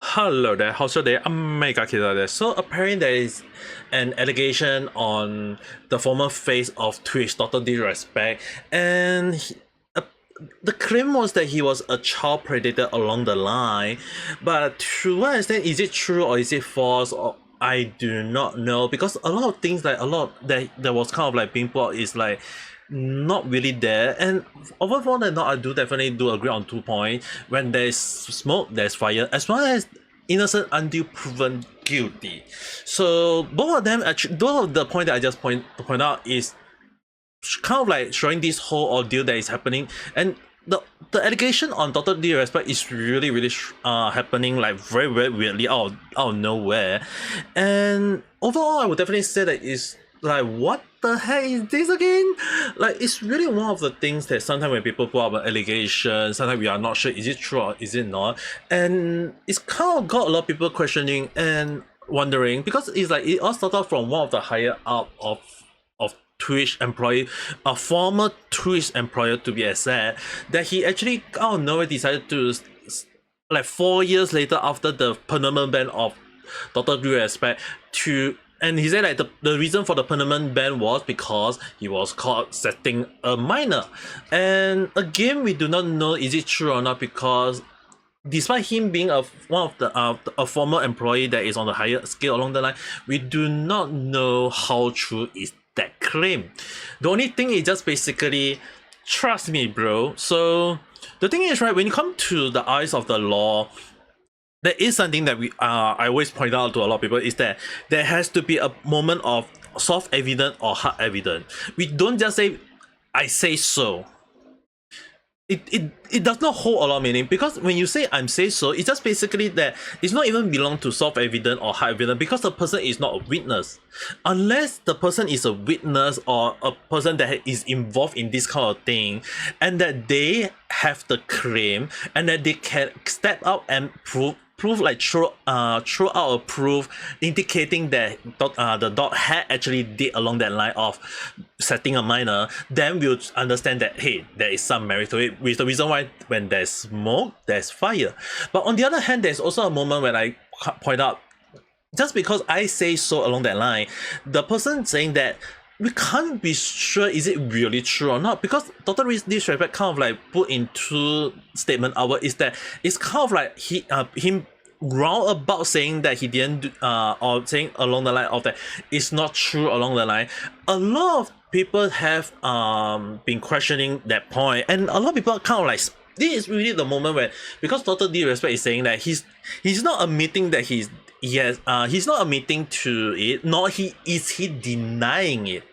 Hello there, how's your day? Ame Gakita there. So apparently there is an allegation on the former face of Twitch, Dr. Disrespect, and the claim was that he was a child predator along the line. But to what extent is it true or is it false? Or I do not know, because a lot of things, like a lot that was kind of like being put out is like not really there. And overall than not, I do definitely do agree on 2 points. When there's smoke, there's fire, as well as innocent until proven guilty. So both of them actually, both of the point that I just point out is kind of like showing this whole ordeal that is happening. And the allegation on Dr. Disrespect is really happening like very weirdly out of nowhere. And overall I would definitely say that is like, what the heck is this again? Like, it's really one of the things that sometimes when people put up an allegation, sometimes we are not sure is it true or is it not. And it's kind of got a lot of people questioning and wondering, because it's like it all started from one of the higher up of Twitch employee, a former Twitch employer to be exact, that he actually out of nowhere decided to, like 4 years later after the permanent ban of Dr. Disrespect, to, and he said like the reason for the permanent ban was because he was caught setting a minor. And again, we do not know is it true or not, because despite him being one of the a former employee that is on the higher scale along the line, we do not know how true is that claim. The only thing is just basically trust me, bro. So the thing is, right, when you come to the eyes of the law, there is something that I always point out to a lot of people, is that there has to be a moment of soft evidence or hard evidence. We don't just say I say so. It does not hold a lot of meaning, because when you say I'm say so, it's just basically that it's not even belong to soft evidence or hard evidence, because the person is not a witness. Unless the person is a witness or a person that is involved in this kind of thing, and that they have the claim, and that they can step up and prove like throw out a proof indicating that the dog had actually did along that line of setting a minor, then we'll understand that hey, there is some merit to it, with the reason why when there's smoke there's fire. But on the other hand, there's also a moment when I point out, just because I say so along that line, the person saying that we can't be sure is it really true or not, because Dr. Disrespect kind of like put into statement our is that it's kind of like him round about saying that he didn't do, or saying along the line of that it's not true along the line. A lot of people have been questioning that point, and a lot of people kind of like, this is really the moment where, because Dr. Disrespect is saying that he's not admitting that he's not admitting to it, nor he denying it.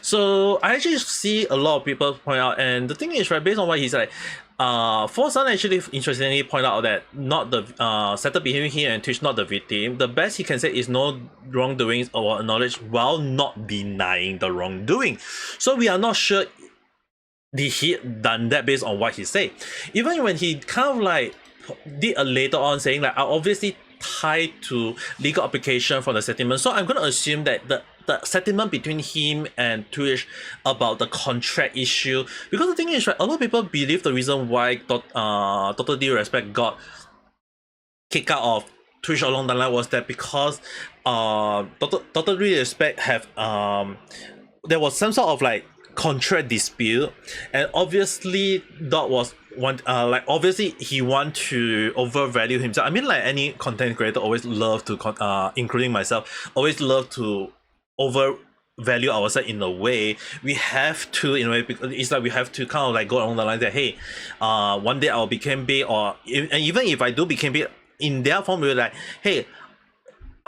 So I actually see a lot of people point out, and the thing is, right, based on what he's like, Forsan actually interestingly point out that not the setup between him and Twitch, not the victim. The best he can say is no wrongdoings or acknowledge while not denying the wrongdoing. So we are not sure did he done that based on what he said. Even when he kind of like did a later on saying like, I obviously tied to legal application for the settlement. So I'm going to assume that the settlement between him and Twitch about the contract issue, because the thing is, right, a lot of people believe the reason why Dr. Disrespect got kicked out of Twitch along the line was that because Dr. Disrespect have there was some sort of like contract dispute, and obviously that was one like obviously he want to overvalue himself. I mean, like any content creator always love to including myself, always love to overvalue ourselves in a way. We have to, in a way, because it's like we have to kind of like go along the line that hey, one day I'll become big, or and even if I do become big, in their form we're like, hey,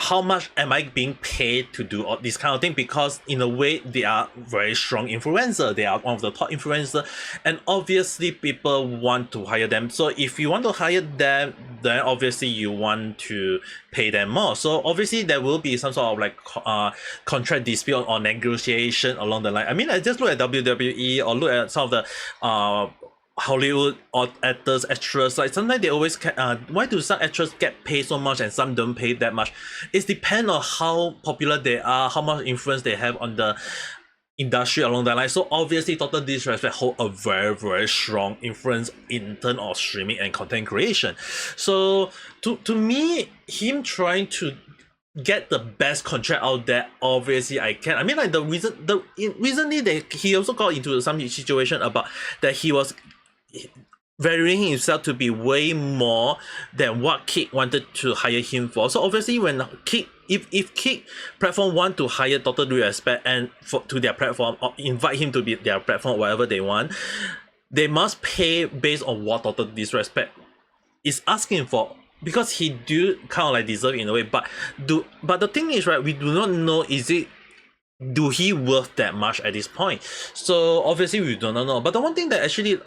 how much am I being paid to do all this kind of thing? Because in a way they are very strong influencer, they are one of the top influencer, and obviously people want to hire them. So if you want to hire them, then obviously you want to pay them more. So obviously there will be some sort of like contract dispute or negotiation along the line. I mean, I just look at WWE or look at some of the Hollywood or actors, actresses, like sometimes they always why do some actors get paid so much and some don't pay that much? It depends on how popular they are, how much influence they have on the industry along that line. So obviously total disrespect hold a very strong influence in terms of streaming and content creation. So to me, him trying to get the best contract out there, obviously I can. I mean, like recently that he also got into some situation about that he was varying himself to be way more than what Kick wanted to hire him for. So obviously when Kick, if Kick platform want to hire Total Disrespect and to their platform or invite him to be their platform, whatever they want, they must pay based on what Total Disrespect is asking for, because he do kind of like deserve in a way. But the thing is, right, we do not know, do he worth that much at this point? So obviously we do not know. But the one thing that actually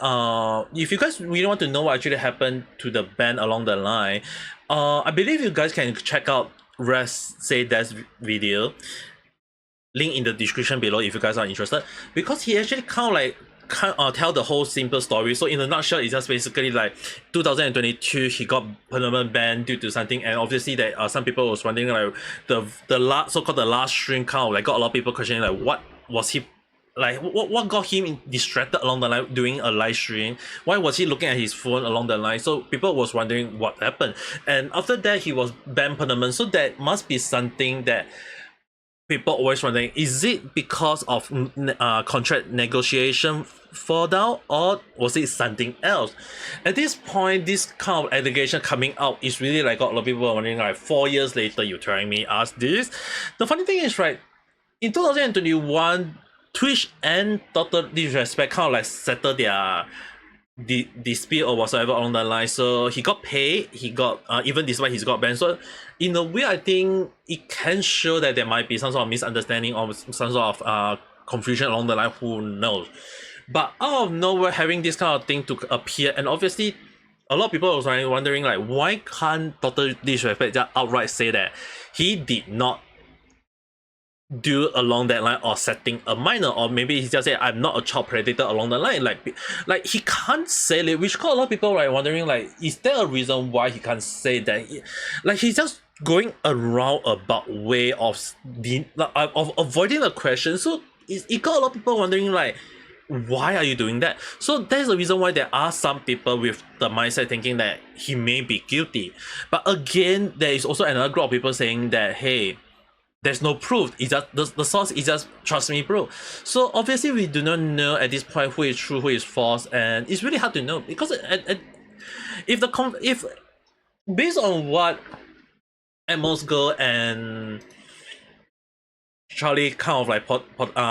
if you guys really want to know what actually happened to the band along the line, I believe you guys can check out Rev Says Desu video, link in the description below if you guys are interested, because he actually tell the whole simple story. So in a nutshell, it's just basically like 2022 he got permanent ban due to something, and obviously that some people was wondering like the last so-called the last stream kind of like got a lot of people questioning like what was he like, what got him distracted along the line doing a live stream, why was he looking at his phone along the line. So people was wondering what happened, and after that he was banned permanent. So that must be something that people always wondering, is it because of contract negotiation fall down, or was it something else? At this point, this kind of allegation coming out is really like got a lot of people wondering like 4 years later you're telling me us this. The funny thing is, right, in 2021 Twitch and Total Disrespect kind of like settled their dispute or whatsoever along the line. So he got paid, he got even despite he's got banned. So in a way, I think it can show that there might be some sort of misunderstanding or some sort of confusion along the line, who knows. But out of nowhere, having this kind of thing to appear, and obviously a lot of people was wondering like, why can't Total Disrespect just outright say that he did not do along that line, or setting a minor, or maybe he just say I'm not a child predator along the line. Like he can't say it, which got a lot of people wondering like, is there a reason why he can't say that? Like he's just going around about way of avoiding the question. So it got a lot of people wondering like, why are you doing that? So that's the reason why there are some people with the mindset thinking that he may be guilty. But again, there is also another group of people saying that, hey, there's no proof. It's just the source is just trust me, bro. So obviously we do not know at this point who is true, who is false, and it's really hard to know, because if based on what Asmongold and Charlie kind of like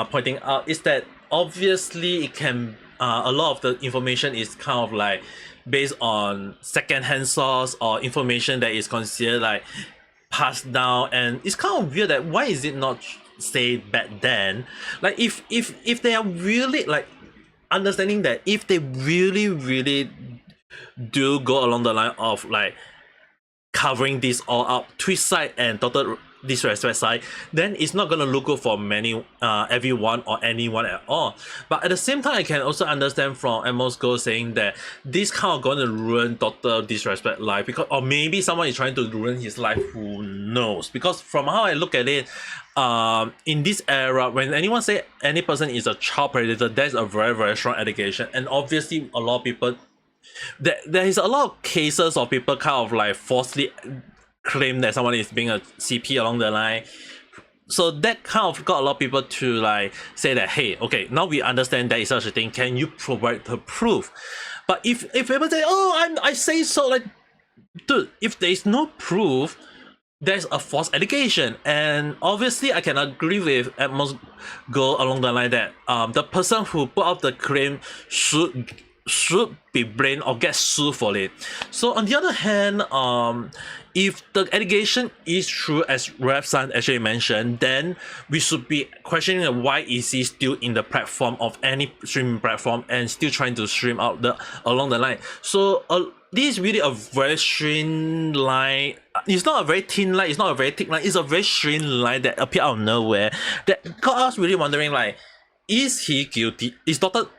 pointing out, is that obviously it can a lot of the information is kind of like based on second-hand source or information that is considered like passed down, and it's kind of weird that why is it not said back then? Like if they are really like understanding that if they really do go along the line of like covering this all up, Twitch side and Total Disrespect side, then it's not gonna look good for many everyone or anyone at all. But at the same time, I can also understand from Asmongold saying that this kind of gonna ruin Total Disrespect life, because or maybe someone is trying to ruin his life, who knows? Because from how I look at it, in this era, when anyone say any person is a child predator, that's a very strong allegation, and obviously a lot of people there is a lot of cases of people kind of like falsely claim that someone is being a CP along the line. So that kind of got a lot of people to like say that, hey, okay, now we understand there is such a thing, can you provide the proof? But if people say, oh, I say so, like, dude, if there is no proof, there's a false allegation. And obviously I can agree with Asmongold along the line that the person who put out the claim should be blamed or get sued for it. So on the other hand, if the allegation is true, as Rev San actually mentioned, then we should be questioning why is he still in the platform of any streaming platform and still trying to stream out along the line. So this is really a very thin line. It's not a very thin line, it's not a very thick line, it's a very thin line that appeared out of nowhere that got us really wondering like, is he guilty? Is Dot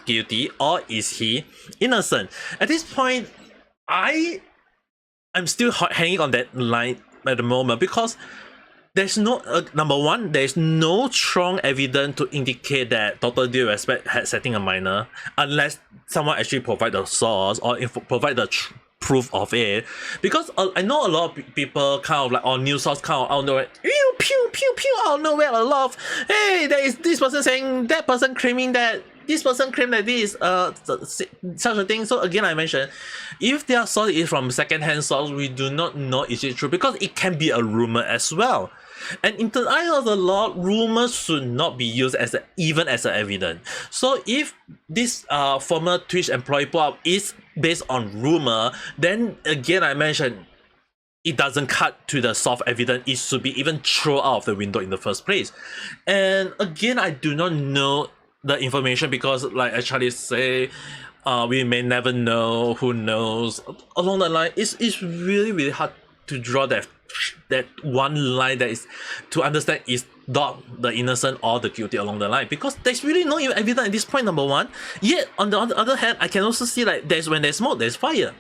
guilty, or is he innocent? At this point, I'm still hanging on that line at the moment, because there's no number one, there's no strong evidence to indicate that Dr. Due Respect had setting a minor, unless someone actually provide the source or provide the proof of it. Because I know a lot of people kind of like on news source kind of out of nowhere, pew pew pew pew out of nowhere, a lot of, hey, there is this person saying, that person claiming that, this person claimed that this such a thing. So again, I mentioned, if their source is from second-hand source, we do not know is it true, because it can be a rumor as well. And in the eye of the law, rumors should not be used as even as an evidence. So if this former Twitch employee put up is based on rumor, then again I mentioned, it doesn't cut to the soft evidence. It should be even thrown out of the window in the first place. And again, I do not know the information, because like Charlie say, we may never know, who knows. Along the line, it's really hard to draw that one line that is to understand is not the innocent or the guilty along the line, because there's really no evidence at this point, number one. Yet on the other hand, I can also see like when there's smoke, there's fire.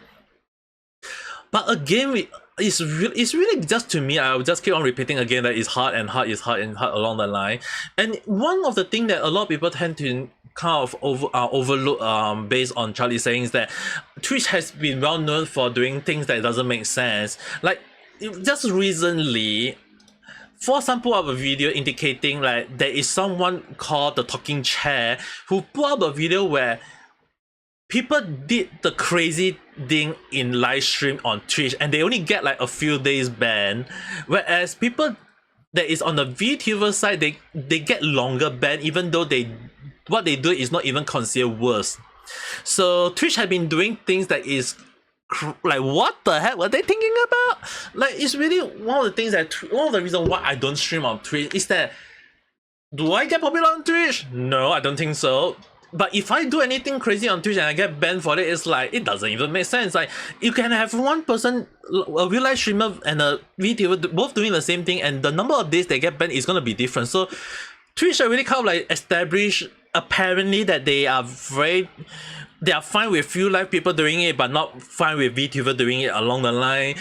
But again, it's really just, to me, I will just keep on repeating again that it's hard and hard is hard and hard along the line. And one of the things that a lot of people tend to kind of overlook based on Charlie saying is that Twitch has been well known for doing things that doesn't make sense. Like just recently, for example, of a video indicating like there is someone called the Talking Chair who put up a video where people did the crazy thing in live stream on Twitch and they only get like a few days ban, whereas people that is on the VTuber side, they get longer ban, even though what they do is not even considered worse. So Twitch had been doing things that is like, what the heck were they thinking about? Like, it's really one of the things that one of the reasons why I don't stream on Twitch is that, do I get popular on Twitch? No, I don't think so. But if I do anything crazy on Twitch and I get banned for it, it's like, it doesn't even make sense. Like, you can have one person, a real life streamer and a VTuber, both doing the same thing, and the number of days they get banned is going to be different. So Twitch are really kind of like established, apparently, that they are fine with real life people doing it, but not fine with VTuber doing it along the line.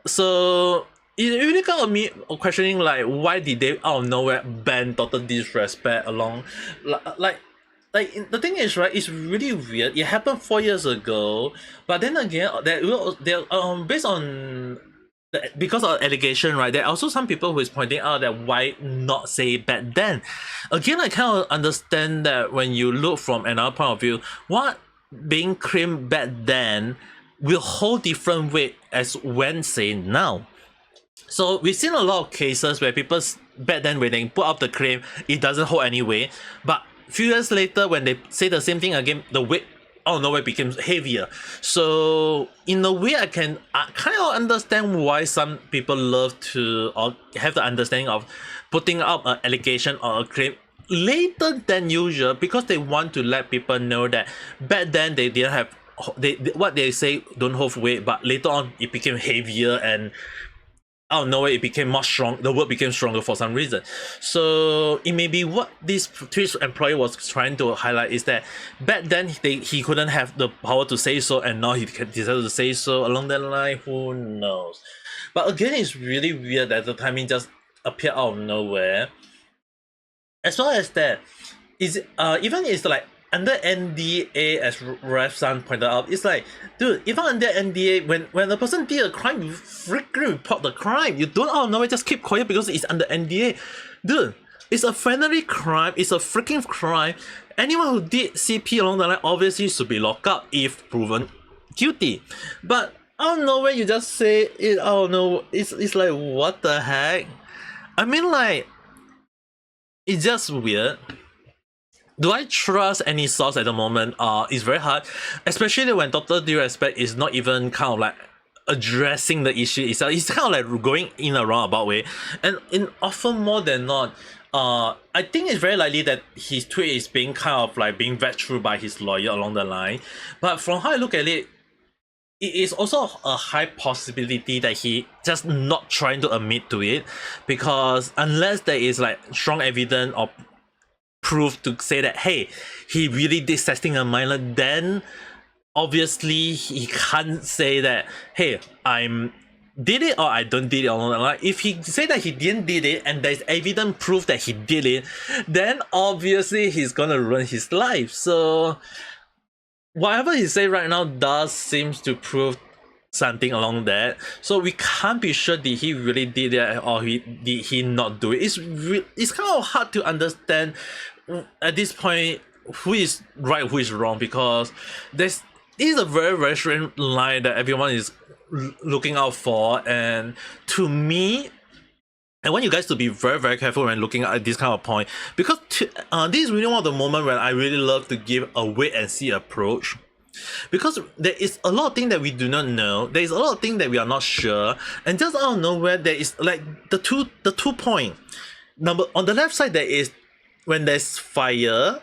So it really kind of me questioning like, why did they out of nowhere ban Total Disrespect along like the thing is, right, it's really weird. It happened 4 years ago, but then again, based on because of allegation, right, there are also some people who is pointing out that why not say it back then. Again, I kind of understand that when you look from another point of view, what being claimed back then will hold different weight as when saying now. So we've seen a lot of cases where people back then, when they put up the claim, it doesn't hold any weight, but few years later when they say the same thing again, the weight out of nowhere becomes heavier. So in a way, I kind of understand why some people love to, or have the understanding of putting up an allegation or a claim later than usual, because they want to let people know that back then they didn't have what they say don't hold weight, but later on it became heavier, and out of nowhere it became much strong. The word became stronger for some reason. So it may be what this Twitch employee was trying to highlight is that back then he couldn't have the power to say so, and now he decided to say so along that line. Who knows? But again, it's really weird that the timing just appeared out of nowhere. As well as that, is even it's like under NDA, as Rev San pointed out, it's like, dude, even under NDA, when the person did a crime, you freaking report the crime. You don't out of nowhere just keep quiet because it's under NDA. Dude, it's a felony crime, it's a freaking crime. Anyone who did CP along the line obviously should be locked up if proven guilty. But out of nowhere, you just say it out of nowhere. It's like, what the heck? I mean, like, it's just weird. Do I trust any source at the moment? It's very hard, especially when Dr. Disrespect is not even kind of like addressing the issue itself. He's kind of like going in a roundabout way, and in often more than not, I think it's very likely that his tweet is being kind of like being vetted through by his lawyer along the line. But from how I look at it, it is also a high possibility that he just not trying to admit to it, because unless there is like strong evidence or proof to say that, hey, he really did testing a minor, then obviously he can't say that, hey, I'm did it or I don't did it along the line. If he say that he didn't did it and there's evident proof that he did it, then obviously he's gonna ruin his life. So whatever he say right now does seems to prove something along that. So we can't be sure did he really did it or did he not do it. It's kind of hard to understand at this point who is right, who is wrong, because this is a very strange line that everyone is looking out for, and to me, I want you guys to be very careful when looking at this kind of point, because this is really one of the moments when I really love to give a wait and see approach, because there is a lot of things that we do not know, there is a lot of things that we are not sure, and just out of nowhere there is like the two point number on the left side. There is when there's fire,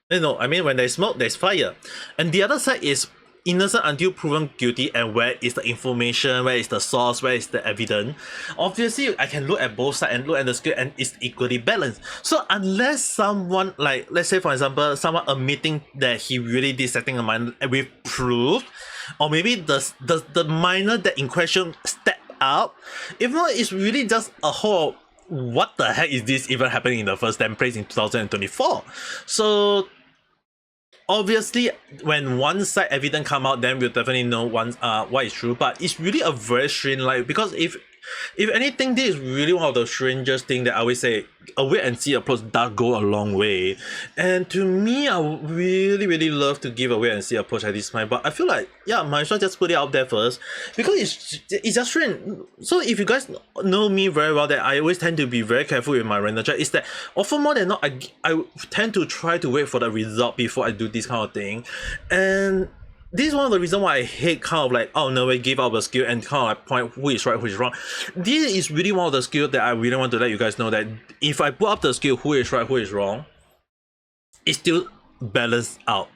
I mean when there's smoke there's fire, and the other side is innocent until proven guilty, and where is the information, where is the source, where is the evidence. Obviously I can look at both sides and look at the scale and it's equally balanced. So unless someone, like let's say for example someone admitting that he really did setting a minor with proof, or maybe the minor that in question step up, if not it's really just a whole what the heck is this even happening in the first 10 place in 2024. So obviously when one side evidence come out, then we'll definitely know what is true. But it's really a very strange line, because if anything, this is really one of the strangest thing that I always say a wait and see approach does go a long way. And to me, I would really love to give a wait and see approach at this point, but I feel like might as well just put it out there first, because it's just strange. So if you guys know me very well, that I always tend to be very careful with my random chat, is that often more than not I tend to try to wait for the result before I do this kind of thing. And this is one of the reasons why I hate kind of like, oh no, we give out a skill and kind of like point who is right, who is wrong. This is really one of the skills that I really want to let you guys know, that if I put up the skill who is right, who is wrong, it's still balanced out.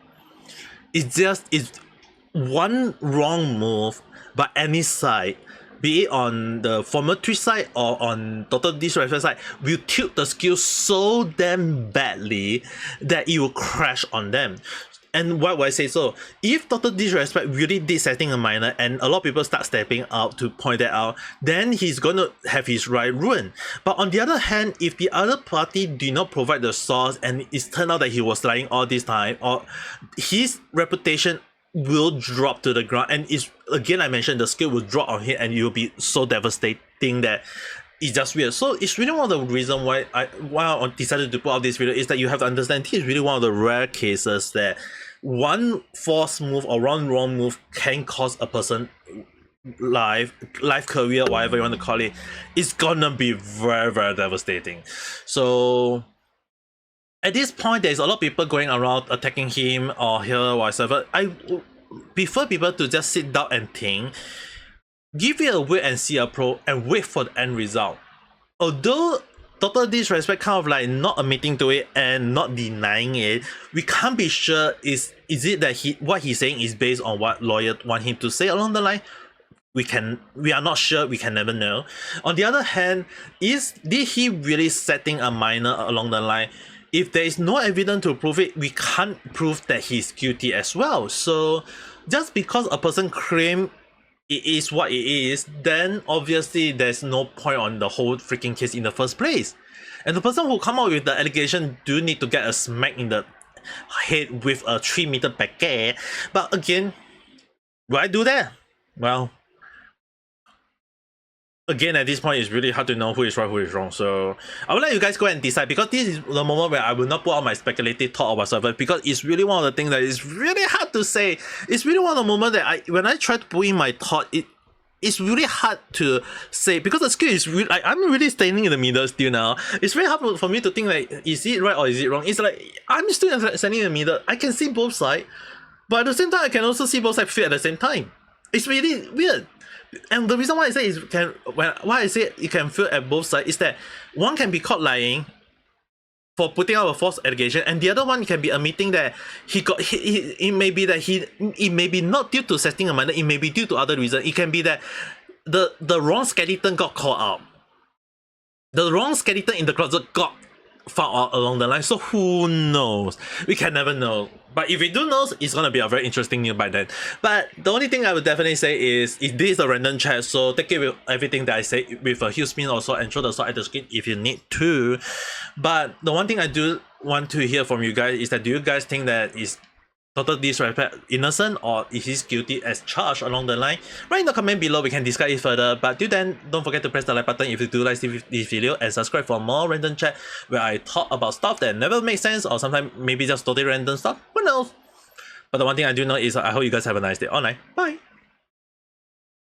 It's one wrong move by any side, be it on the former Twitch side or on total disrespect side, will tilt the skill so damn badly that it will crash on them. And why would I say so? If total disrespect really did setting a minor and a lot of people start stepping out to point that out, then he's gonna have his right ruined. But on the other hand, if the other party did not provide the source and it's turned out that he was lying all this time, or his reputation will drop to the ground, and it's again I mentioned the skill will drop on him and it will be so devastating that it's just weird. So it's really one of the reasons why I decided to put out this video, is that you have to understand this is really one of the rare cases that one false move or one wrong move can cost a person life career, whatever you want to call it. It's gonna be very devastating. So at this point there's a lot of people going around attacking him or her, whatever. I prefer people to just sit down and think, give it a wait and see approach, and wait for the end result. Although total disrespect kind of like not admitting to it and not denying it, we can't be sure is it that what he's saying is based on what lawyers want him to say along the line. We are not sure, we can never know. On the other hand, did he really setting a minor along the line? If there is no evidence to prove it, we can't prove that he's guilty as well. So just because a person claim it is what it is, then obviously there's no point on the whole freaking case in the first place. And the person who come out with the allegation do need to get a smack in the head with a 3-meter packet. But again, will I do that? Well, again, at this point, it's really hard to know who is right, who is wrong. So I will let you guys go and decide, because this is the moment where I will not put out my speculative thought or whatsoever, because it's really one of the things that is really hard to say. It's really one of the moments that when I try to put in my thought, it's really hard to say, because the skill is really, I'm really standing in the middle still now. It's very hard for me to think like, is it right or is it wrong? It's like, I'm still standing in the middle. I can see both sides, but at the same time, I can also see both sides fit at the same time. It's really weird. And the reason why I say why I say you can feel at both sides is that one can be caught lying for putting out a false allegation, and the other one can be admitting that it may be that it may be not due to setting a minor, it may be due to other reasons. It can be that the wrong skeleton got called out. The wrong skeleton in the closet got found out along the line. So who knows? We can never know. But if we do know, it's gonna be a very interesting news by then. But the only thing I would definitely say is, this is a random chat, so take it with everything that I say with a huge spin also, and show the sword at the screen if you need to. But the one thing I do want to hear from you guys is that, do you guys think that is total disrespect innocent, or is he guilty as charged along the line? Write in the comment below, we can discuss it further. But till then, don't forget to press the like button if you do like this video, and subscribe for more random chat where I talk about stuff that never makes sense, or sometimes maybe just totally random stuff. Who knows? But the one thing I do know is I hope you guys have a nice day. Alright, bye.